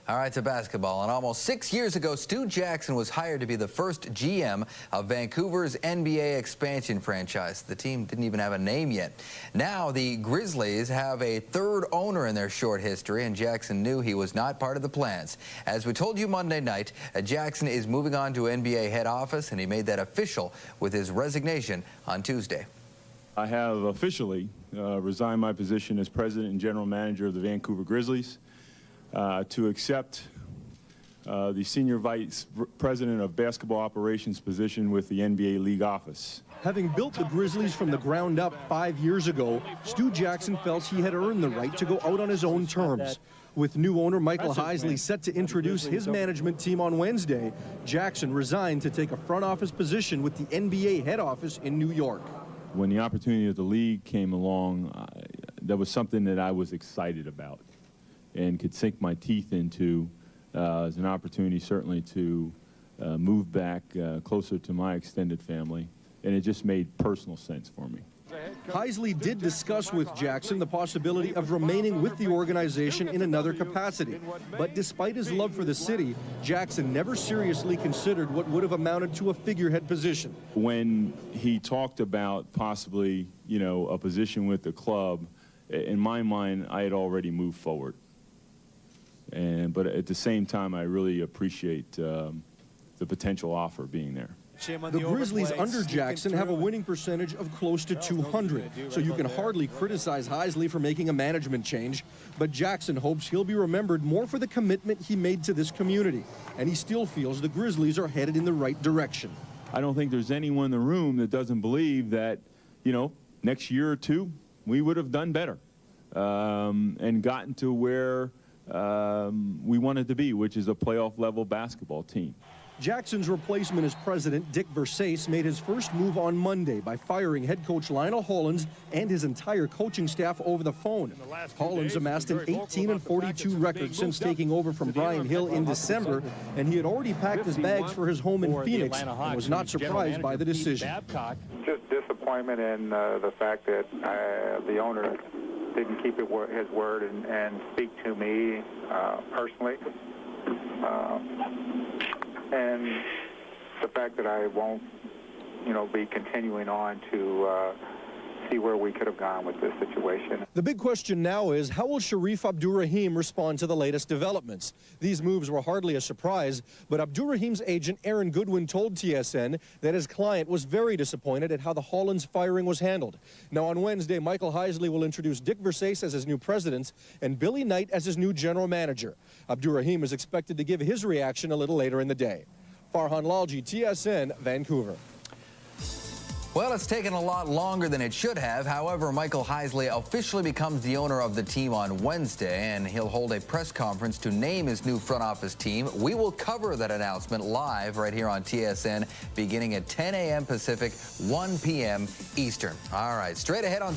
All right, to basketball. And almost 6 years ago, Stu Jackson was hired to be the first GM of Vancouver's NBA expansion franchise. The team didn't even have a name yet. Now the Grizzlies have a third owner in their short history, and Jackson knew he was not part of the plans. As we told you Monday night, Jackson is moving on to NBA head office, and he made that official with his resignation on Tuesday. I have officially resigned my position as president and general manager of the Vancouver Grizzlies to accept the senior vice president of basketball operations position with the NBA league office. Having built the Grizzlies from the ground up 5 years ago, Stu Jackson felt he had earned the right to go out on his own terms. With new owner Michael Heisley set to introduce his management team on Wednesday, Jackson resigned to take a front office position with the NBA head office in New York. When the opportunity of the league came along, that was something that I was excited about and could sink my teeth into as an opportunity certainly to move back closer to my extended family, and it just made personal sense for me. Heisley did discuss with Jackson the possibility of remaining with the organization in another capacity, but despite his love for the city, Jackson never seriously considered what would have amounted to a figurehead position. When he talked about possibly, you know, a position with the club, in my mind, I had already moved forward. But at the same time, I really appreciate the potential offer being there. The Grizzlies under Jackson have a winning percentage of close to 200, so you can hardly criticize Heisley for making a management change. But Jackson hopes he'll be remembered more for the commitment he made to this community, and he still feels the Grizzlies are headed in the right direction. I don't think there's anyone in the room that doesn't believe that, you know, next year or two, we would have done better and gotten to where we wanted to be, which is a playoff-level basketball team. Jackson's replacement as president, Dick Versace, made his first move on Monday by firing head coach Lionel Hollins and his entire coaching staff over the phone. Hollins amassed an 18-42 record since taking over from Brian Hill in December, and he had already packed his bags for his home in Phoenix and was not surprised by the decision. Just disappointment in the fact that the owner didn't keep his word and speak to me personally. And the fact that I won't, you know, be continuing on to see where we could have gone with this situation. The big question now is, how will Sharif Abdurrahim respond to the latest developments? These moves were hardly a surprise, but Abdurrahim's agent, Aaron Goodwin, told TSN that his client was very disappointed at how the Hollins firing was handled. Now, on Wednesday, Michael Heisley will introduce Dick Versace as his new president and Billy Knight as his new general manager. Abdurrahim is expected to give his reaction a little later in the day. Farhan Lalji, TSN, Vancouver. Well, it's taken a lot longer than it should have. However, Michael Heisley officially becomes the owner of the team on Wednesday, and he'll hold a press conference to name his new front office team. We will cover that announcement live right here on TSN beginning at 10 a.m. Pacific, 1 p.m. Eastern. All right, straight ahead on